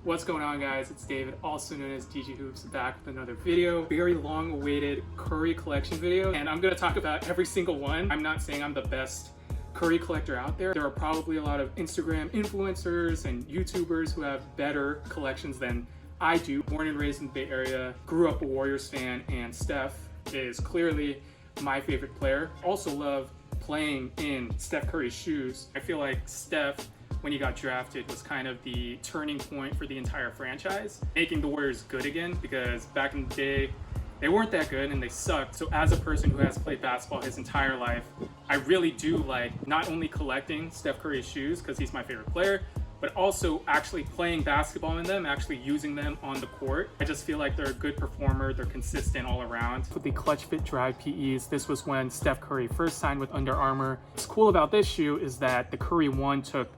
What's going on, guys? It's David, also known as DG Hoops, back with another video. Very long-awaited Curry collection video, and I'm gonna talk about every single one. I'm not saying I'm the best Curry collector out there. There are probably a lot of Instagram influencers and YouTubers who have better collections than I do. Born and raised in the Bay Area, grew up a Warriors fan, and Steph is clearly my favorite player. Also love playing in Steph Curry's shoes. I feel like Steph, when he got drafted, was kind of the turning point for the entire franchise, making the Warriors good again, because back in the day, they weren't that good and they sucked. So as a person who has played basketball his entire life, I really do like not only collecting Steph Curry's shoes because he's my favorite player, but also actually playing basketball in them, actually using them on the court. I just feel like they're a good performer, they're consistent all around. With the Clutch Fit Drive PEs, this was when Steph Curry first signed with Under Armour. What's cool about this shoe is that the Curry 1 took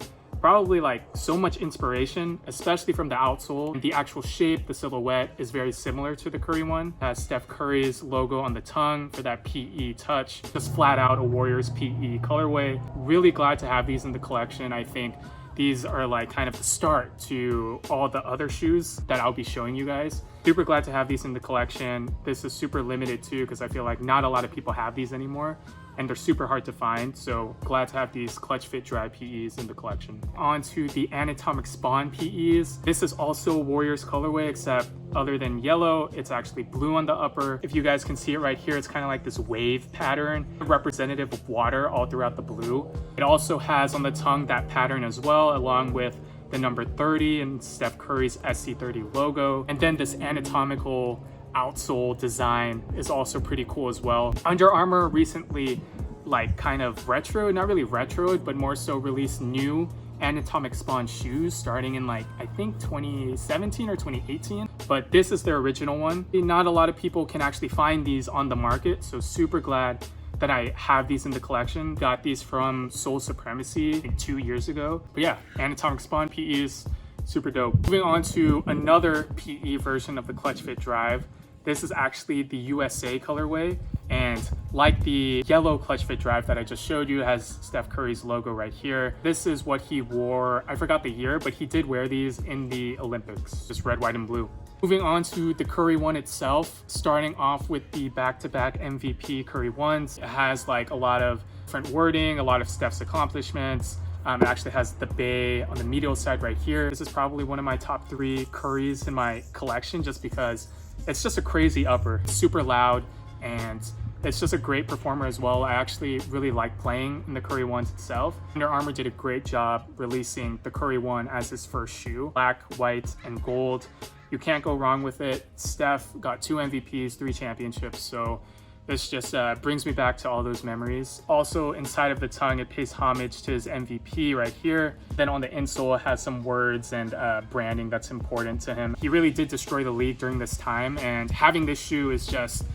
probably like so much inspiration, especially from the outsole. The actual shape, the silhouette is very similar to the Curry 1. It has Steph Curry's logo on the tongue for that PE touch. Just flat out a Warriors PE colorway. Really glad to have these in the collection. I think these are like kind of the start to all the other shoes that I'll be showing you guys. Super glad to have these in the collection. This is super limited too, because I feel like not a lot of people have these anymore, and they're super hard to find. So glad to have these Clutch Fit Dry PEs in the collection. On to the Anatomic Spawn Pes. This is also a Warriors colorway, except other than yellow, it's actually blue on the upper. If you guys can see it right here, it's kind of like this wave pattern, representative of water all throughout the blue. It also has on the tongue that pattern as well, along with the number 30 and Steph Curry's SC30 logo. And then this anatomical outsole design is also pretty cool as well. Under Armour recently, like kind of retro, not really retroed, but more so released new Anatomic Spawn shoes starting in like, I think 2017 or 2018, but this is their original one. Not a lot of people can actually find these on the market, so super glad that I have these in the collection. Got these from Soul Supremacy I think 2 years ago. But yeah, Anatomic Spawn PEs, super dope. Moving on to another PE version of the Clutch Fit Drive. This is actually the USA colorway, and like the yellow Clutch Fit Drive that I just showed you, has Steph Curry's logo right here. This is what he wore, I forgot the year, but he did wear these in the Olympics, just red, white, and blue. Moving on to the Curry 1 itself, starting off with the back-to-back MVP Curry 1s. It has like a lot of different wording, a lot of Steph's accomplishments. It actually has the Bay on the medial side right here. This is probably one of my top 3 Currys in my collection, just because it's just a crazy upper. It's super loud, and it's just a great performer as well. I actually really like playing in the Curry 1s itself. Under Armour did a great job releasing the Curry 1 as his first shoe. Black, white, and gold. You can't go wrong with it. Steph got 2 MVPs, 3 championships, so this just brings me back to all those memories. Also, inside of the tongue, it pays homage to his MVP right here. Then on the insole, it has some words and branding that's important to him. He really did destroy the league during this time, and having this shoe is just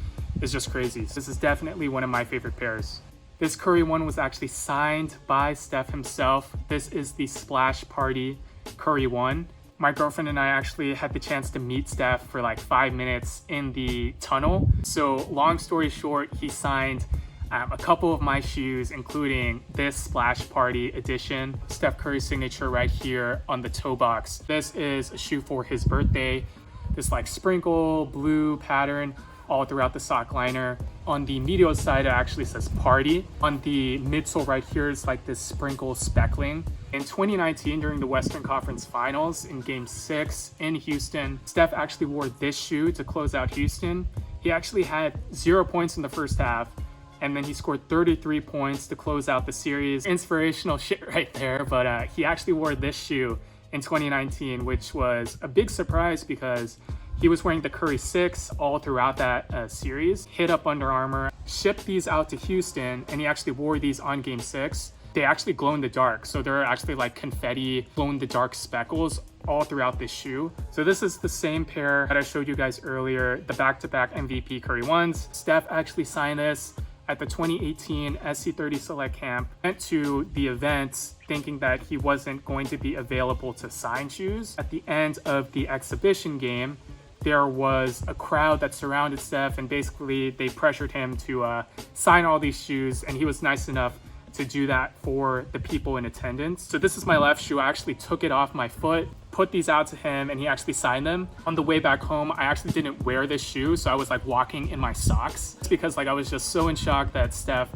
crazy. This is definitely one of my favorite pairs. This Curry 1 was actually signed by Steph himself. This is the Splash Party Curry 1. My girlfriend and I actually had the chance to meet Steph for like 5 minutes in the tunnel. So long story short, he signed a couple of my shoes, including this Splash Party edition. Steph Curry's signature right here on the toe box. This is a shoe for his birthday. This like sprinkle blue pattern all throughout the sock liner. On the medial side, it actually says party. On the midsole right here is like this sprinkle speckling. In 2019, during the Western Conference Finals in Game 6 in Houston, Steph actually wore this shoe to close out Houston. He actually had 0 points in the first half, and then he scored 33 points to close out the series. Inspirational shit right there, but he actually wore this shoe in 2019, which was a big surprise because he was wearing the Curry 6 all throughout that series. Hit up Under Armour, shipped these out to Houston, and he actually wore these on Game 6. They actually glow in the dark, so there are actually like confetti glow in the dark speckles all throughout this shoe. So this is the same pair that I showed you guys earlier, the back-to-back MVP Curry 1s. Steph actually signed this at the 2018 SC30 Select Camp. Went to the event thinking that he wasn't going to be available to sign shoes. At the end of the exhibition game, there was a crowd that surrounded Steph, and basically they pressured him to sign all these shoes, and he was nice enough to do that for the people in attendance. So this is my left shoe. I actually took it off my foot, put these out to him, and he actually signed them. On the way back home, I actually didn't wear this shoe, so I was like walking in my socks. It's because like I was just so in shock that Steph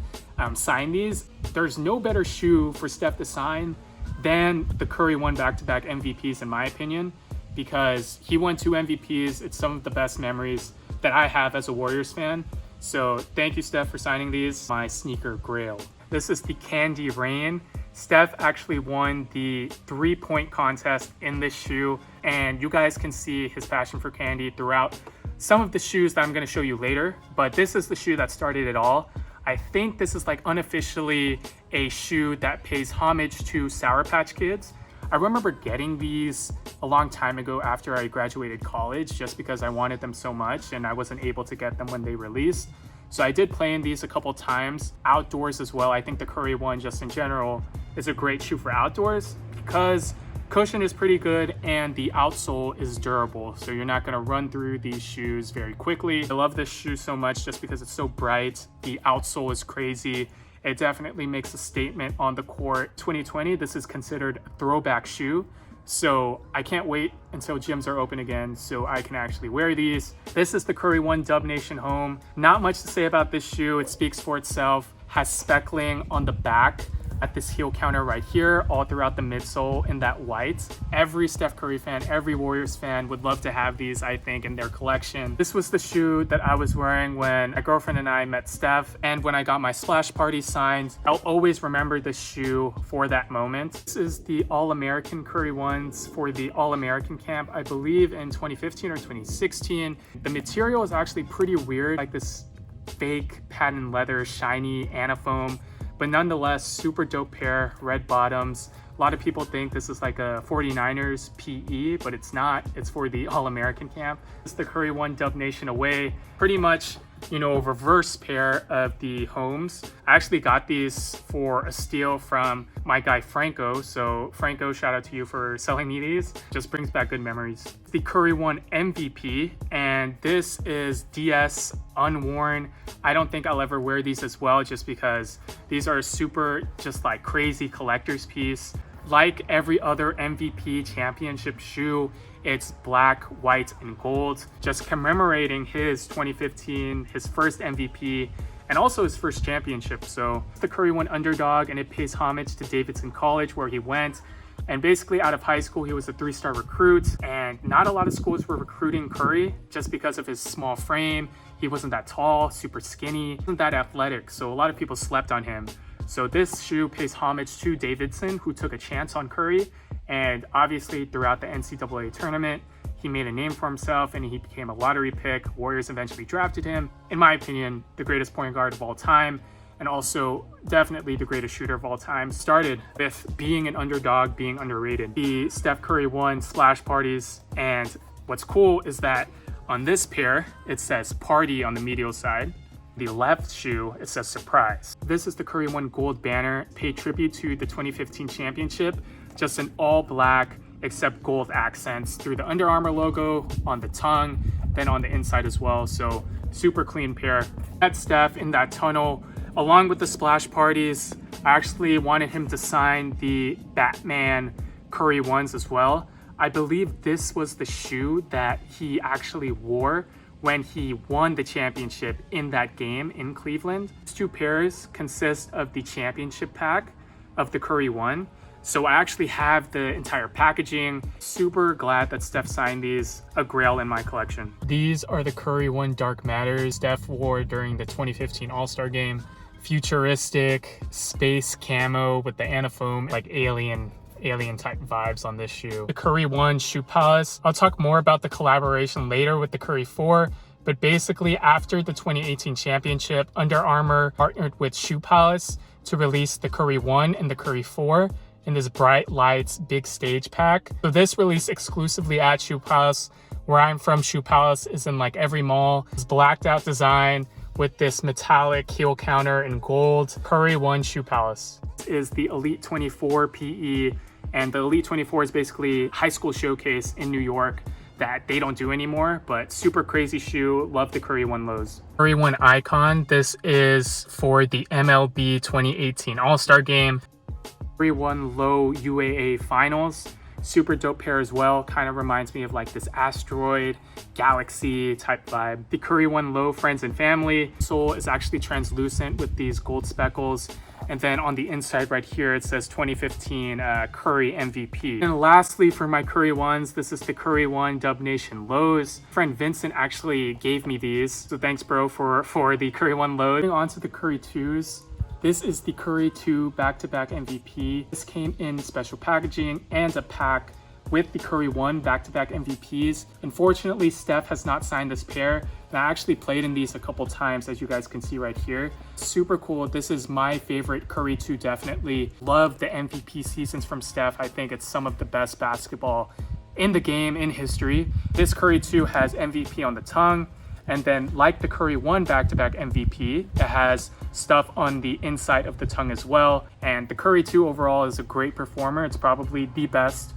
signed these. There's no better shoe for Steph to sign than the Curry won back-to-back MVPs in my opinion, because he won 2 MVPs. It's some of the best memories that I have as a Warriors fan. So thank you, Steph, for signing these. My sneaker grail. This is the Candy Rain. Steph actually won the 3-point contest in this shoe, and you guys can see his passion for candy throughout some of the shoes that I'm going to show you later, but this is the shoe that started it all. I think this is like unofficially a shoe that pays homage to Sour Patch Kids. I remember getting these a long time ago after I graduated college just because I wanted them so much and I wasn't able to get them when they released. So I did play in these a couple times outdoors as well. I think the Curry one just in general is a great shoe for outdoors because cushion is pretty good and the outsole is durable. So you're not gonna run through these shoes very quickly. I love this shoe so much just because it's so bright. The outsole is crazy. It definitely makes a statement on the court. 2020, this is considered a throwback shoe. So I can't wait until gyms are open again so I can actually wear these. This is the Curry One Dub Nation home. Not much to say about this shoe. It speaks for itself. Has speckling on the back at this heel counter right here, all throughout the midsole in that white. Every Steph Curry fan, every Warriors fan would love to have these, I think, in their collection. This was the shoe that I was wearing when my girlfriend and I met Steph, and when I got my splash party signed. I'll always remember this shoe for that moment. This is the All-American Curry ones for the All-American camp, I believe in 2015 or 2016. The material is actually pretty weird, like this fake patent leather, shiny anafoam, but nonetheless, super dope pair, red bottoms. A lot of people think this is like a 49ers PE, but it's not. It's for the All-American camp. It's the Curry One Dub Nation away. Pretty much, you know, a reverse pair of the homes. I actually got these for a steal from my guy Franco. So Franco, shout out to you for selling me these. Just brings back good memories. The Curry One MVP, and this is DS unworn. I don't think I'll ever wear these as well just because these are super just like crazy collector's piece. Like every other MVP championship shoe, it's black, white, and gold, just commemorating his 2015, his first MVP, and also his first championship. So it's the Curry One underdog, and it pays homage to Davidson College where he went. And basically out of high school, he was a 3-star recruit, and not a lot of schools were recruiting Curry just because of his small frame. He wasn't that tall, super skinny, wasn't that athletic, so a lot of people slept on him. So this shoe pays homage to Davidson, who took a chance on Curry, and obviously throughout the NCAA tournament, he made a name for himself and he became a lottery pick. Warriors eventually drafted him. In my opinion, the greatest point guard of all time, and also definitely the greatest shooter of all time. Started with being an underdog, being underrated. The Steph Curry won splash parties, and what's cool is that on this pair, it says party on the medial side. The left shoe, it says surprise. This is the Curry One gold banner, paid tribute to the 2015 championship, just an all black except gold accents through the Under Armour logo on the tongue, then on the inside as well. So super clean pair. That's Steph in that tunnel. Along with the splash parties, I actually wanted him to sign the Batman Curry ones as well. I believe this was the shoe that he actually wore when he won the championship in that game in Cleveland. These two pairs consist of the championship pack of the Curry One. So I actually have the entire packaging. Super glad that Steph signed these, a grail in my collection. These are the Curry One Dark Matters Steph wore during the 2015 All-Star Game. Futuristic, space camo with the anafoam, like alien type vibes on this shoe. The Curry One Shoe Palace. I'll talk more about the collaboration later with the Curry 4, but basically after the 2018 championship, Under Armour partnered with Shoe Palace to release the Curry 1 and the Curry 4 in this bright lights big stage pack. So this released exclusively at Shoe Palace. Where I'm from, Shoe Palace is in like every mall. It's blacked out design with this metallic heel counter in gold. Curry One Shoe Palace is the Elite 24 PE, and the Elite 24 is basically high school showcase in New York. that they don't do anymore, but super crazy shoe. Love the Curry 1 lows. Curry 1 icon. This is for the MLB 2018 All-Star Game. Curry 1 low UAA finals. Super dope pair as well. Kind of reminds me of like this asteroid galaxy type vibe. The Curry 1 low friends and family. Sole is actually translucent with these gold speckles. And then on the inside right here, it says 2015 Curry MVP. And lastly, for my Curry 1s, this is the Curry 1 Dub Nation lows. Friend Vincent actually gave me these. So thanks, bro, for the Curry 1 lows. Moving on to the Curry 2s. This is the Curry 2 back-to-back MVP. This came in special packaging and a pack with the Curry 1 back-to-back MVPs. Unfortunately, Steph has not signed this pair, and I actually played in these a couple times, as you guys can see right here. Super cool. This is my favorite Curry 2, definitely. Love the MVP seasons from Steph. I think it's some of the best basketball in the game, in history. This Curry 2 has MVP on the tongue. And then like the Curry 1 back-to-back MVP, it has stuff on the inside of the tongue as well. And the Curry 2 overall is a great performer. It's probably the best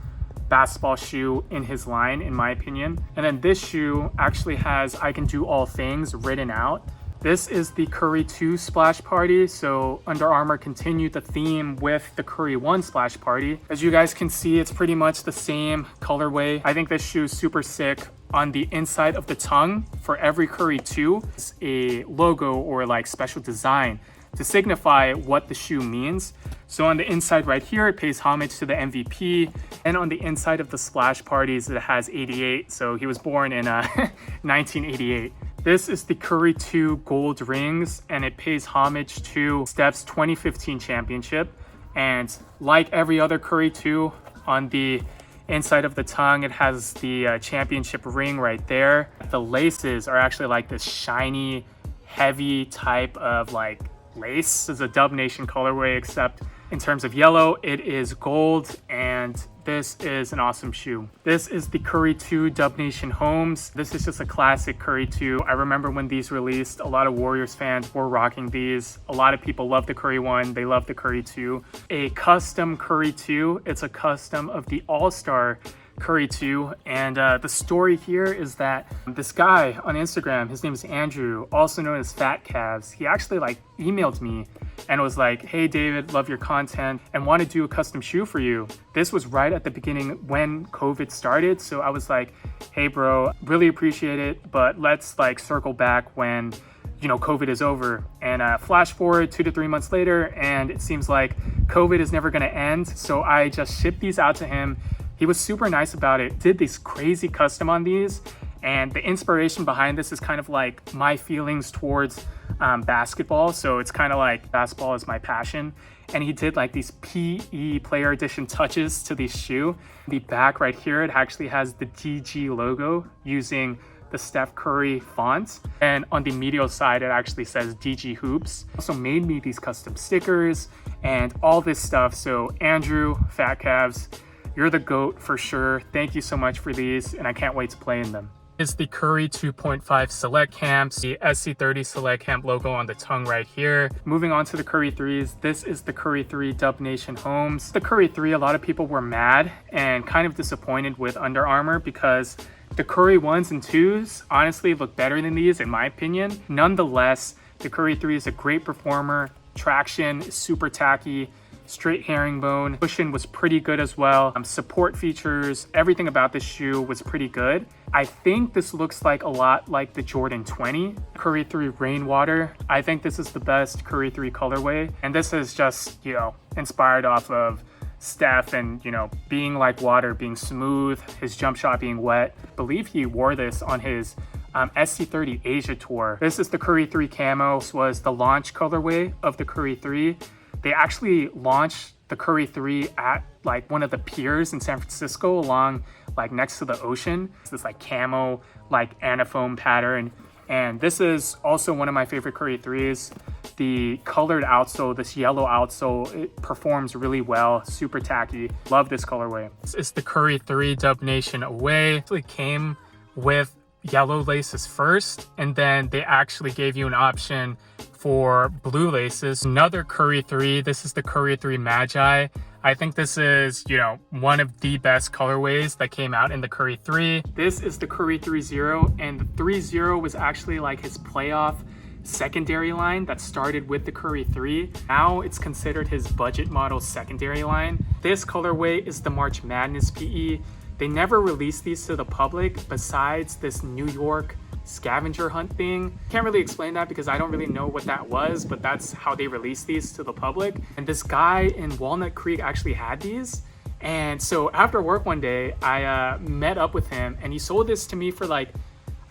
basketball shoe in his line, in my opinion. And then this shoe actually has "I can do all things" written out. This is the Curry 2 Splash Party. So Under Armour continued the theme with the Curry 1 Splash Party. As you guys can see, it's pretty much the same colorway. I think this shoe is super sick. On the inside of the tongue for every Curry 2 is a logo or like special design to signify what the shoe means. So on the inside right here, it pays homage to the MVP. And on the inside of the Splash Parties, it has 88. So he was born in 1988. This is the Curry 2 Gold Rings, and it pays homage to Steph's 2015 championship. And like every other Curry 2, on the inside of the tongue, it has the championship ring right there. The laces are actually like this shiny, heavy type of like lace. This is a Dub Nation colorway, except in terms of yellow, it is gold, and this is an awesome shoe. This is the Curry 2 Dub Nation Homes. This is just a classic Curry 2. I remember when these released, a lot of Warriors fans were rocking these. A lot of people love the Curry 1. They love the Curry 2. A custom Curry 2. It's a custom of the All-Star Curry 2. And the story here is that this guy on Instagram, his name is Andrew, also known as Fat Calves. He actually like emailed me and was like, "Hey David, love your content and want to do a custom shoe for you." This was right at the beginning when COVID started. So I was like, "Hey bro, really appreciate it, but let's like circle back when, you know, COVID is over." And flash forward 2 to 3 months later, and it seems like COVID is never going to end. So I just shipped these out to him. He was super nice about it. Did this crazy custom on these. And the inspiration behind this is kind of like my feelings towards basketball. So it's kind of like basketball is my passion. And he did like these PE player edition touches to this shoe. The back right here, it actually has the DG logo using the Steph Curry font. And on the medial side, it actually says DG Hoops. Also made me these custom stickers and all this stuff. So Andrew, Fat Calves, you're the GOAT for sure. Thank you so much for these, and I can't wait to play in them. Is the Curry 2.5 Select Camps, the SC30 Select Camp logo on the tongue right here. Moving on to the Curry 3s, this is the Curry 3 Dub Nation Homes. The Curry 3, a lot of people were mad and kind of disappointed with Under Armour because the Curry 1s and 2s honestly look better than these in my opinion. Nonetheless, the Curry 3 is a great performer. Traction is super tacky. Straight herringbone. Cushion was pretty good as well. Support features, everything about this shoe was pretty good. I think this looks like a lot like the Jordan 20. Curry 3 Rainwater. I think this is the best Curry 3 colorway. And this is just, you know, inspired off of Steph and, you know, being like water, being smooth, his jump shot being wet. I believe he wore this on his SC30 Asia tour. This is the Curry 3 Camo. This was the launch colorway of the Curry 3. They actually launched the Curry 3 at like one of the piers in San Francisco along like next to the ocean. It's this like camo, like anaphone pattern. And this is also one of my favorite Curry 3s. The colored outsole, this yellow outsole, it performs really well, super tacky. Love this colorway. This is the Curry 3 Dub Nation Away. It actually came with yellow laces first, and then they actually gave you an option for blue laces. Another Curry 3, this is the Curry 3 Magi. I think this is, you know, one of the best colorways that came out in the Curry 3. This is the Curry 3.0, and the 3.0 was actually like his playoff secondary line that started with the Curry 3. Now it's considered his budget model secondary line. This colorway is the March Madness PE. They never released these to the public besides this New York scavenger hunt thing. Can't really explain that because I don't really know what that was, but that's how they released these to the public. And this guy in Walnut Creek actually had these. And so after work one day, I met up with him and he sold this to me for like,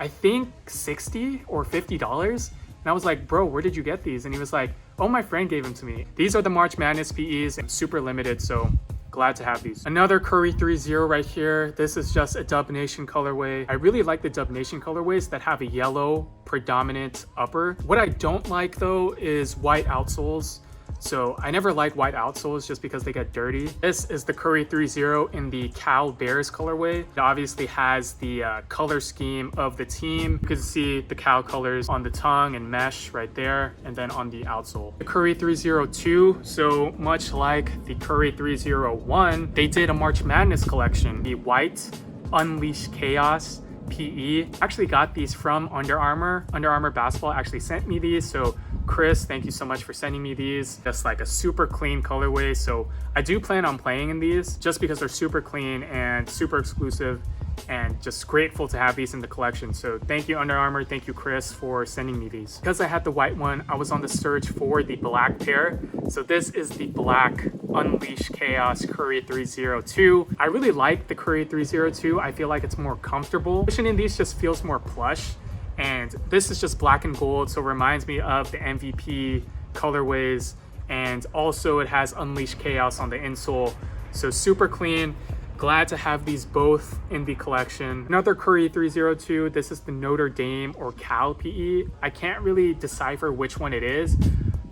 I think $60 or $50. And I was like, bro, where did you get these? And he was like, oh, my friend gave them to me. These are the March Madness PEs and super limited, so glad to have these. Another Curry 3.0 right here. This is just a Dub Nation colorway. I really like the Dub Nation colorways that have a yellow predominant upper. What I don't like though is white outsoles. So I never like white outsoles just because they get dirty. This is the Curry 3.0 in the Cal Bears colorway. It obviously has the color scheme of the team. You can see the Cal colors on the tongue and mesh right there, and then on the outsole. The Curry 3.02, so much like the Curry 3.01, they did a March Madness collection. The white Unleash Chaos PE. Actually got these from Under Armour. Under Armour Basketball actually sent me these, so Chris, thank you so much for sending me these. Just like a super clean colorway, so I do plan on playing in these just because they're super clean and super exclusive, and just grateful to have these in the collection. So thank you Under Armour, thank you Chris for sending me these. Because I had the white one, I was on the search for the black pair. So this is the black Unleash Chaos Curry 3.02. I really like the Curry 3.02. I feel like it's more comfortable. Cushioning these just feels more plush. And this is just black and gold, so it reminds me of the MVP colorways. And also it has Unleash Chaos on the insole. So super clean. Glad to have these both in the collection. Another Curry 3.02. This is the Notre Dame or Cal PE. I can't really decipher which one it is.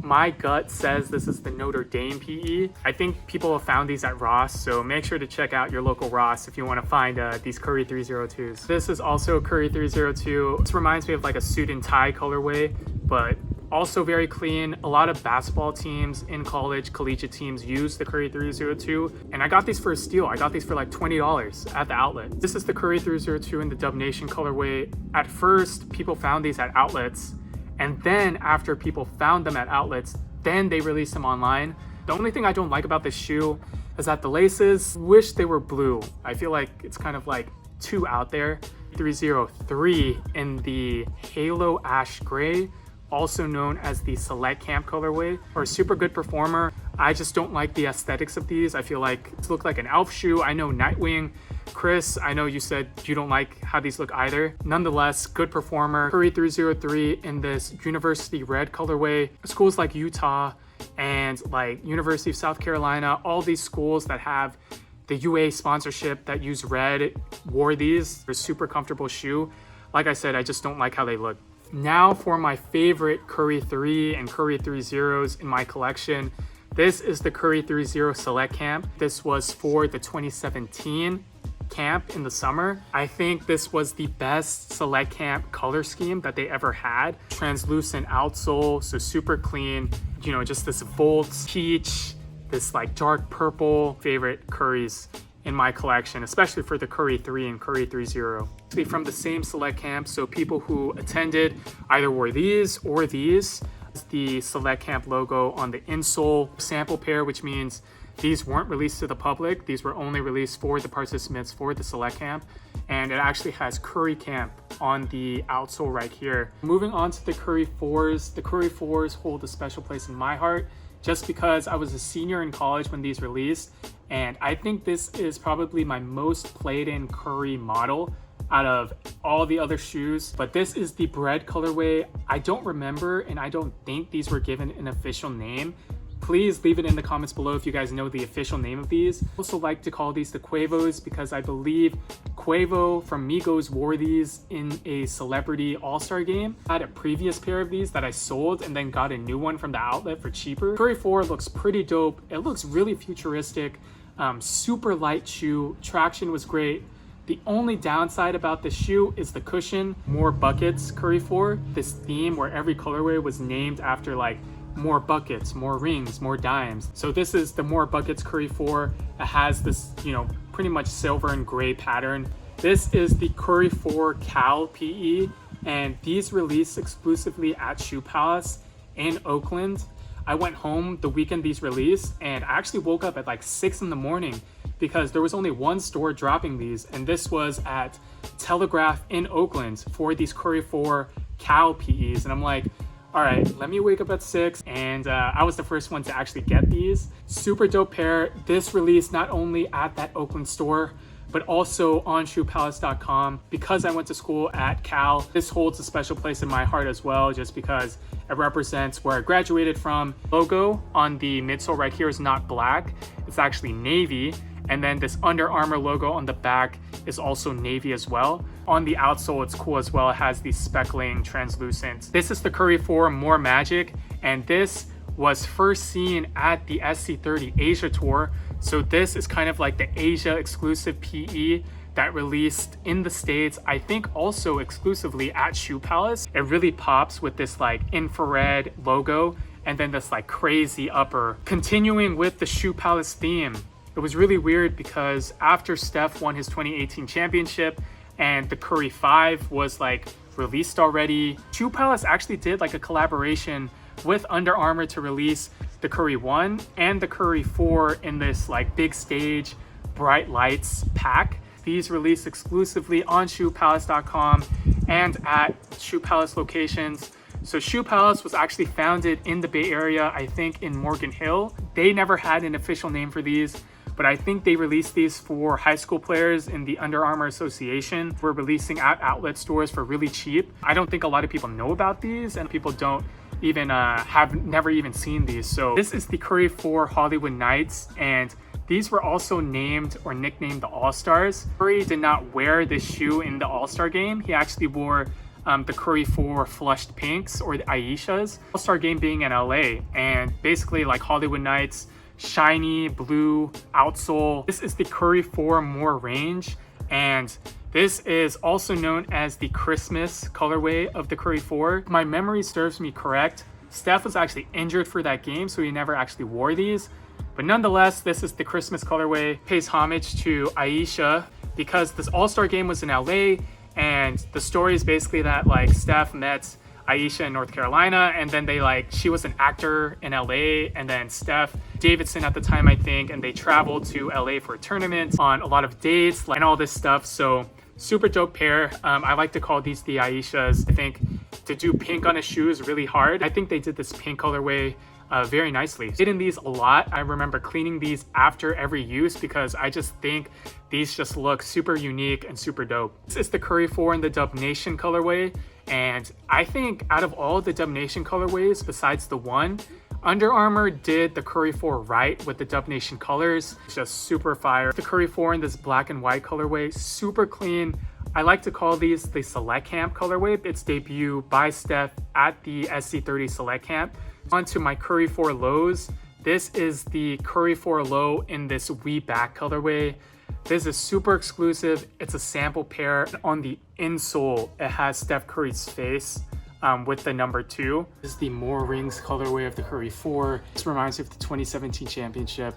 My gut says this is the Notre Dame PE. I think people have found these at Ross, so make sure to check out your local Ross if you want to find these Curry 3.02s. This is also a Curry 3.02. This reminds me of like a suit and tie colorway, but also very clean. A lot of basketball teams in college, collegiate teams use the Curry 3.02, and I got these for a steal. I got these for like $20 at the outlet. This is the Curry 3.02 in the Dub Nation colorway. At first, people found these at outlets, and then after people found them at outlets, then they released them online. The only thing I don't like about this shoe is that the laces, wish they were blue. I feel like it's kind of like too out there. 303 in the Halo Ash Gray, also known as the Select Camp colorway, or a super good performer. I just don't like the aesthetics of these. I feel like it look like an elf shoe. I know Nightwing, Chris, I know you said you don't like how these look either. Nonetheless, good performer. Curry 303 in this University Red colorway. Schools like Utah and like University of South Carolina, all these schools that have the UA sponsorship that use red wore these. They're super comfortable shoe. Like I said, I just don't like how they look. Now for my favorite Curry 3 and Curry 3.0s in my collection. This is the Curry 3.0 Select Camp. This was for the 2017 camp in the summer. I think this was the best Select Camp color scheme that they ever had. Translucent outsole, so super clean. You know, just this Volt peach, this like dark purple. Favorite Currys in my collection, especially for the Curry 3 and Curry 3.0. From the same Select Camp, so people who attended either wore these or these. The Select Camp logo on the insole. Sample pair, which means these weren't released to the public. These were only released for the participants for the Select Camp. And it actually has Curry Camp on the outsole right here. Moving on to the Curry 4s. The Curry 4s hold a special place in my heart just because I was a senior in college when these released. And I think this is probably my most played in Curry model out of all the other shoes. But this is the bread colorway. I don't remember, and I don't think these were given an official name. Please leave it in the comments below if you guys know the official name of these. I also like to call these the Quavos because I believe Quavo from Migos wore these in a celebrity all-star game. I had a previous pair of these that I sold and then got a new one from the outlet for cheaper. Curry 4 looks pretty dope. It looks really futuristic. Super light shoe. Traction was great. The only downside about the shoe is the cushion. More buckets, Curry 4. This theme where every colorway was named after like more buckets, more rings, more dimes. So this is the more buckets Curry 4. It has this, you know, pretty much silver and gray pattern. This is the Curry 4 Cal PE, and these released exclusively at Shoe Palace in Oakland. I went home the weekend these released, and I actually woke up at like 6 in the morning because there was only one store dropping these, and this was at Telegraph in Oakland for these Curry 4 Cal PEs. And I'm like, all right, let me wake up at 6, and I was the first one to actually get these. Super dope pair. This released not only at that Oakland store, but also on shoepalace.com. Because I went to school at Cal, this holds a special place in my heart as well, just because it represents where I graduated from. Logo on the midsole right here is not black, it's actually navy. And then this Under Armour logo on the back is also navy as well. On the outsole, it's cool as well. It has the speckling translucent. This is the Curry 4 More Magic, and this was first seen at the SC30 Asia Tour. So this is kind of like the Asia exclusive PE that released in the States, I think also exclusively at Shoe Palace. It really pops with this like infrared logo and then this like crazy upper. Continuing with the Shoe Palace theme, it was really weird because after Steph won his 2018 championship and the Curry 5 was like released already, Shoe Palace actually did like a collaboration with Under Armour to release the Curry 1 and the Curry 4 in this like big stage, bright lights pack. These released exclusively on shoepalace.com and at Shoe Palace locations. So Shoe Palace was actually founded in the Bay Area, I think in Morgan Hill. They never had an official name for these, but I think they released these for high school players in the Under Armour Association. We're releasing at outlet stores for really cheap. I don't think a lot of people know about these, and people don't even have never even seen these. So this is the Curry 4 Hollywood Nights, and these were also named or nicknamed the All-Stars. Curry did not wear this shoe in the All-Star game. He actually wore the Curry 4 Flushed Pinks, or the Aishas. All-Star game being in LA, and basically like Hollywood Nights, shiny blue outsole. This is the Curry 4 More Range, and this is also known as the Christmas colorway of the Curry 4. If my memory serves me correct, Steph was actually injured for that game, so he never actually wore these. But nonetheless, this is the Christmas colorway. Pays homage to Aisha because this All-Star game was in LA, and the story is basically that like Steph met Aisha in North Carolina, and then she was an actor in LA, and then Steph Davidson at the time, I think, and they traveled to LA for a tournament on a lot of dates and all this stuff. So super dope pair. I like to call these the Aishas. I think to do pink on a shoe is really hard. I think they did this pink colorway very nicely. Did in these a lot. I remember cleaning these after every use because I just think these just look super unique and super dope. This is the Curry 4 in the Dub Nation colorway, and I think out of all the Dub Nation colorways besides the one, Under Armour did the Curry 4 right with the Dub Nation colors. It's just super fire. The Curry 4 in this black and white colorway, super clean. I like to call these the Select Camp colorway. Its debut by Steph at the SC30 Select Camp. On to my Curry 4 lows. This is the Curry 4 low in this We Back colorway. This is super exclusive. It's a sample pair. On the insole, it has Steph Curry's face with the number 2. This is the More Rings colorway of the Curry 4. This reminds me of the 2017 championship.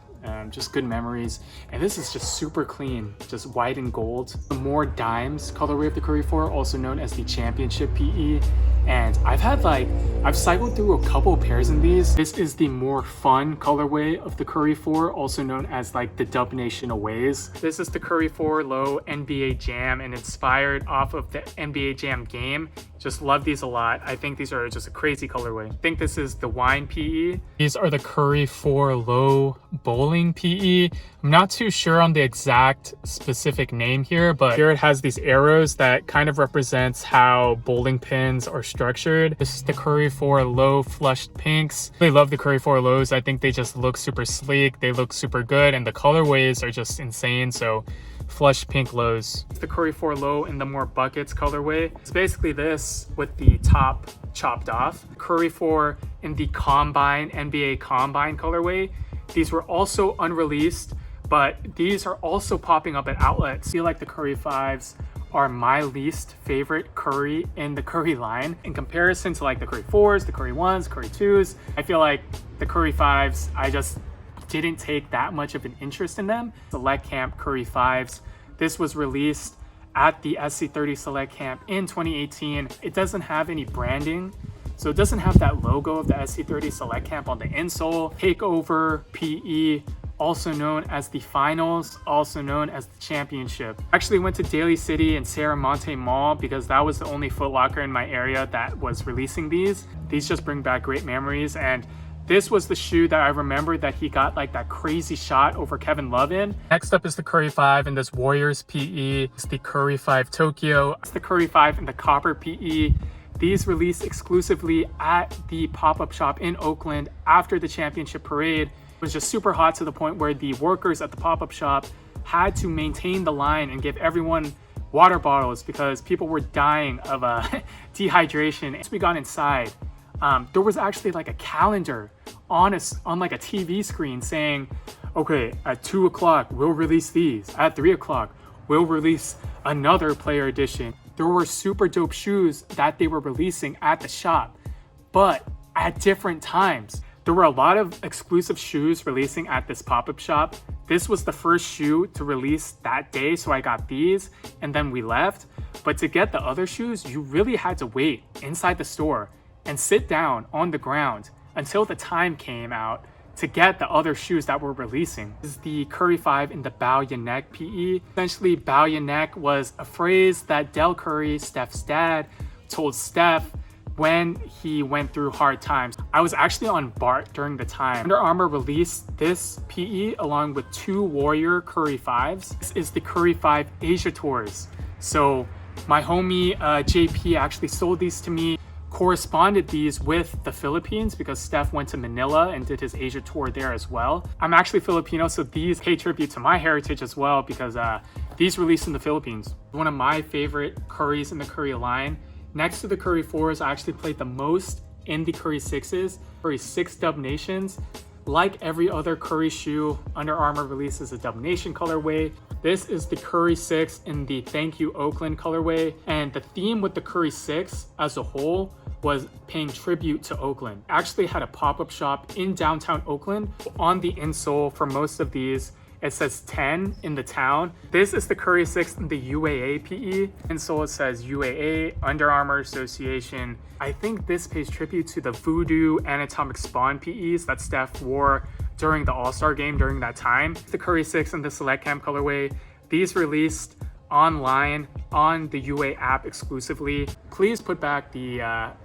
Just good memories. And this is just super clean, just white and gold. The More Dimes colorway of the Curry 4, also known as the Championship PE. And I've cycled through a couple pairs in these. This is the More Fun colorway of the Curry 4, also known as like the Dub Nation Aways. This is the Curry 4 Low NBA Jam, and inspired off of the NBA Jam game. Just love these a lot. I think these are just a crazy colorway. I think this is the Wine PE. These are the Curry 4 Low Bowling PE. I'm not too sure on the exact specific name here, but here it has these arrows that kind of represents how bowling pins are structured. This is the Curry 4 Low Flushed Pinks. I really love the Curry 4 Lows. I think they just look super sleek. They look super good, and the colorways are just insane. So flushed pink lows. The Curry 4 Low in the More Buckets colorway. It's basically this with the top chopped off. Curry 4 in the Combine, NBA Combine colorway. These were also unreleased, but these are also popping up at outlets. I feel like the Curry 5s are my least favorite Curry in the Curry line. In comparison to like the Curry 4s, the Curry 1s, Curry 2s, I feel like the Curry 5s, I just didn't take that much of an interest in them. Select Camp Curry 5s. This was released at the SC30 Select Camp in 2018. It doesn't have any branding, so it doesn't have that logo of the SC30 Select Camp on the insole. Takeover PE, also known as the finals, also known as the championship. I actually went to Daly City and Sierra Monte Mall because that was the only Foot Locker in my area that was releasing these. These just bring back great memories, and this was the shoe that I remember that he got like that crazy shot over Kevin Love in. Next up is the Curry 5 in this Warriors PE. It's the Curry 5 Tokyo. It's the Curry 5 in the Copper PE. These released exclusively at the pop-up shop in Oakland after the championship parade. It was just super hot to the point where the workers at the pop-up shop had to maintain the line and give everyone water bottles because people were dying of dehydration. As we got inside, there was actually like a calendar on like a TV screen saying, okay, at 2 o'clock, we'll release these. At 3 o'clock, we'll release another player edition. There were super dope shoes that they were releasing at the shop, but at different times. There were a lot of exclusive shoes releasing at this pop-up shop. This was the first shoe to release that day, so I got these and then we left. But to get the other shoes, you really had to wait inside the store and sit down on the ground until the time came out to get the other shoes that were releasing. This is the Curry 5 in the Bow Your Neck PE. Essentially, bow your neck was a phrase that Del Curry, Steph's dad, told Steph when he went through hard times. I was actually on BART during the time. Under Armour released this PE along with 2 Warrior Curry 5s. This is the Curry 5 Asia Tours. So my homie JP actually sold these to me, corresponded these with the Philippines because Steph went to Manila and did his Asia tour there as well. I'm actually Filipino, so these pay tribute to my heritage as well because these released in the Philippines. One of my favorite Currys in the Curry line. Next to the Curry 4s, I actually played the most in the Curry 6s. Curry 6 Dub Nations. Like every other Curry shoe, Under Armour releases a Dub Nation colorway. This is the Curry 6 in the Thank You Oakland colorway. And the theme with the Curry 6 as a whole was paying tribute to Oakland. Actually had a pop-up shop in downtown Oakland. On the insole for most of these, it says 10 in the town. This is the Curry 6 in the UAA PE. Insole it says UAA, Under Armour Association. I think this pays tribute to the Voodoo Anatomic Spawn PEs that Steph wore during the All-Star game during that time. The Curry 6 in the Select Camp colorway. These released online on the UA app exclusively. Please put back the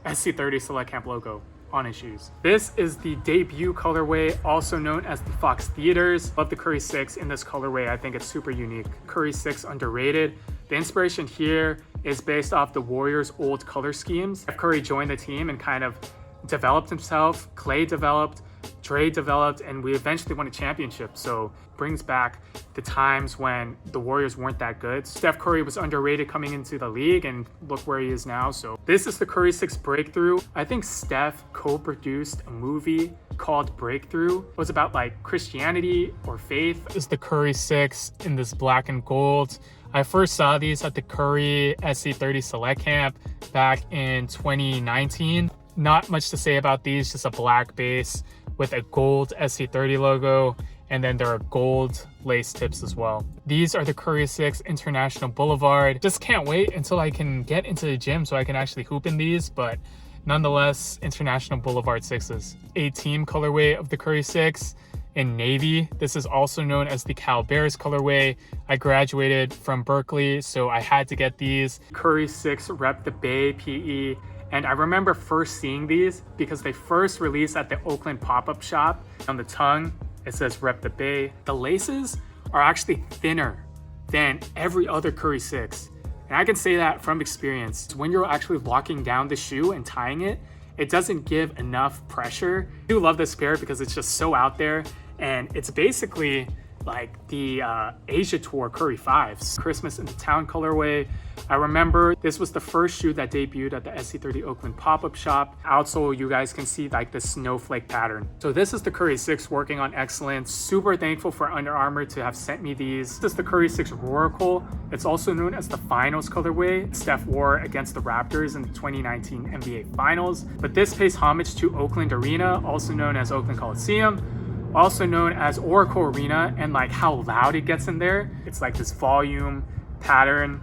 SC30 Select Camp logo on his shoes. This is the debut colorway, also known as the Fox Theaters. Love the Curry 6 in this colorway. I think it's super unique. Curry 6 underrated. The inspiration here is based off the Warriors' old color schemes. Curry joined the team and kind of developed himself. Clay developed, Dre developed, and we eventually won a championship. So brings back the times when the Warriors weren't that good. Steph Curry was underrated coming into the league, and look where he is now. So this is the Curry 6 Breakthrough. I think Steph co-produced a movie called Breakthrough. It was about like Christianity or faith. This is the Curry 6 in this black and gold. I first saw these at the Curry SC30 Select Camp back in 2019. Not much to say about these, just a black base with a gold SC30 logo, and then there are gold lace tips as well. These are the Curry 6 International Boulevard. Just can't wait until I can get into the gym so I can actually hoop in these, but nonetheless, International Boulevard 6s. A team colorway of the Curry 6 in navy. This is also known as the Cal Bears colorway. I graduated from Berkeley, so I had to get these. Curry 6 Rep the Bay PE. And I remember first seeing these because they first released at the Oakland pop-up shop. On the tongue, it says Rep the Bay. The laces are actually thinner than every other Curry 6. And I can say that from experience. When you're actually locking down the shoe and tying it, it doesn't give enough pressure. I do love this pair because it's just so out there. And it's basically like the Asia Tour Curry 5s, Christmas in the Town colorway. I remember this was the first shoe that debuted at the SC30 Oakland pop-up shop. Outsole, you guys can see like the snowflake pattern. So this is the Curry 6 working on excellence. Super thankful for Under Armour to have sent me these. This is the Curry 6 Roracle. It's also known as the Finals colorway. Steph wore against the Raptors in the 2019 NBA Finals. But this pays homage to Oakland Arena, also known as Oakland Coliseum, also known as Oracle Arena, and like how loud it gets in there. It's like this volume pattern.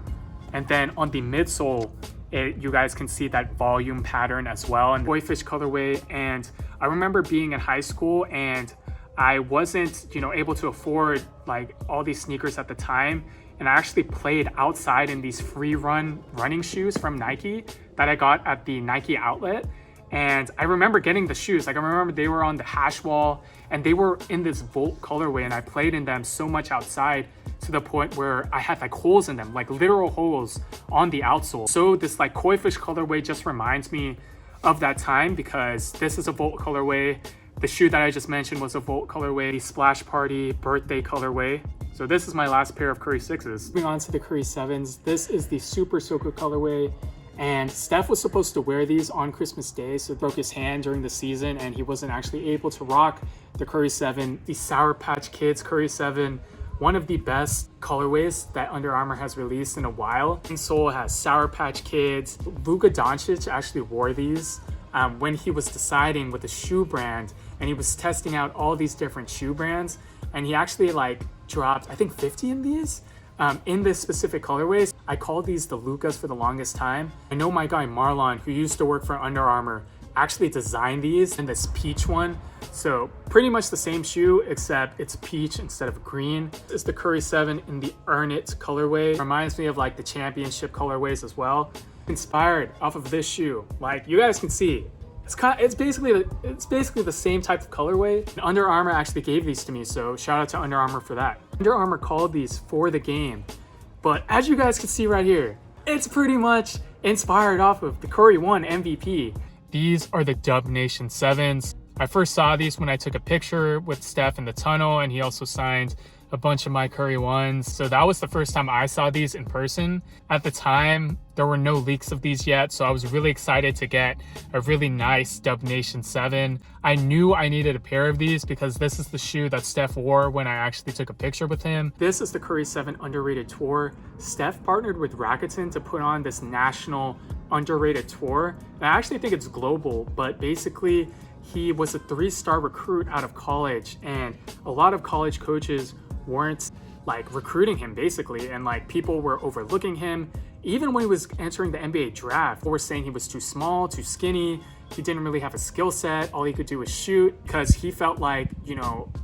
And then on the midsole, you guys can see that volume pattern as well, and Boyfish colorway. And I remember being in high school and I wasn't, able to afford like all these sneakers at the time. And I actually played outside in these free running shoes from Nike that I got at the Nike outlet. And I remember getting the shoes. Like I remember they were on the hash wall and they were in this Volt colorway, and I played in them so much outside to the point where I had like holes in them, like literal holes on the outsole. So this like koi fish colorway just reminds me of that time, because this is a Volt colorway. The shoe that I just mentioned was a Volt colorway, the Splash Party birthday colorway. So this is my last pair of Curry 6s. Moving on to the Curry 7s. This is the Super Soaker colorway. And Steph was supposed to wear these on Christmas Day, so he broke his hand during the season and he wasn't actually able to rock the Curry 7. The Sour Patch Kids Curry 7, one of the best colorways that Under Armour has released in a while. Insole has Sour Patch Kids. Luka Doncic actually wore these when he was deciding with the shoe brand, and he was testing out all these different shoe brands, and he actually like dropped, I think 50 in these. In this specific colorways. I called these the Lukas for the longest time. I know my guy Marlon, who used to work for Under Armour, actually designed these in this peach one. So pretty much the same shoe, except it's peach instead of green. This is the Curry 7 in the Earn It colorway. Reminds me of like the championship colorways as well. Inspired off of this shoe. Like you guys can see, it's basically the same type of colorway. And Under Armour actually gave these to me, so shout out to Under Armour for that. Under Armour called these for the game, but as you guys can see right here, it's pretty much inspired off of the Curry 1 MVP. These are the Dub Nation 7s. I first saw these when I took a picture with Steph in the tunnel, and he also signed a bunch of my Curry 1s. So that was the first time I saw these in person. At the time, there were no leaks of these yet, so I was really excited to get a really nice Dub Nation 7. I knew I needed a pair of these because this is the shoe that Steph wore when I actually took a picture with him. This is the Curry 7 Underrated Tour. Steph partnered with Rakuten to put on this national underrated tour. And I actually think it's global, but basically he was a 3-star recruit out of college, and a lot of college coaches weren't like recruiting him basically, and like people were overlooking him. Even when he was entering the NBA draft, people were saying he was too small, too skinny, he didn't really have a skill set, all he could do was shoot, because he felt like,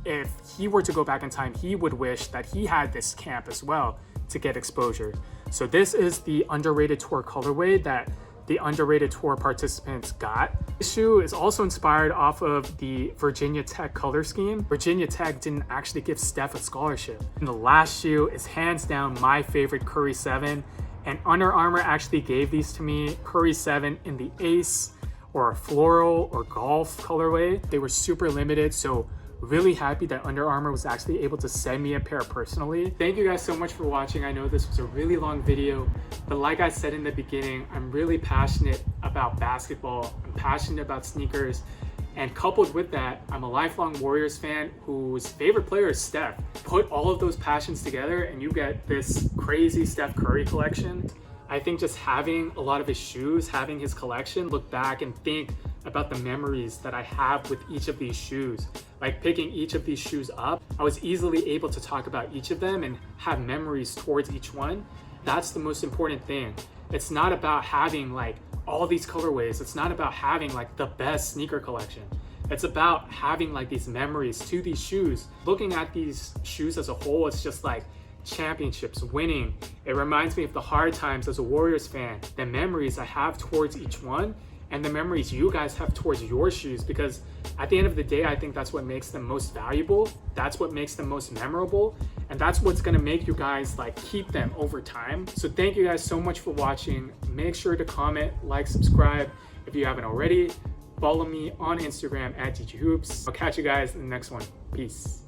if he were to go back in time, he would wish that he had this camp as well to get exposure. So this is the Underrated Tour colorway that the Underrated Tour participants got. This shoe is also inspired off of the Virginia Tech color scheme. Virginia Tech didn't actually give Steph a scholarship. And the last shoe is hands down my favorite Curry 7, and Under Armour actually gave these to me. Curry 7 in the Ace or a floral or golf colorway. They were super limited, so really happy that Under Armour was actually able to send me a pair personally. Thank you guys so much for watching. I know this was a really long video, but like I said in the beginning, I'm really passionate about basketball. I'm passionate about sneakers. And coupled with that, I'm a lifelong Warriors fan whose favorite player is Steph. Put all of those passions together and you get this crazy Steph Curry collection. I think just having a lot of his shoes, having his collection, look back and think about the memories that I have with each of these shoes. Like picking each of these shoes up, I was easily able to talk about each of them and have memories towards each one. That's the most important thing. It's not about having like all these colorways. It's not about having like the best sneaker collection. It's about having like these memories to these shoes. Looking at these shoes as a whole, it's just like championships, winning. It reminds me of the hard times as a Warriors fan, the memories I have towards each one, and the memories you guys have towards your shoes, because at the end of the day, I think that's what makes them most valuable. That's what makes them most memorable. And that's what's gonna make you guys like keep them over time. So thank you guys so much for watching. Make sure to comment, like, subscribe if you haven't already. Follow me on Instagram at DGHoops. I'll catch you guys in the next one. Peace.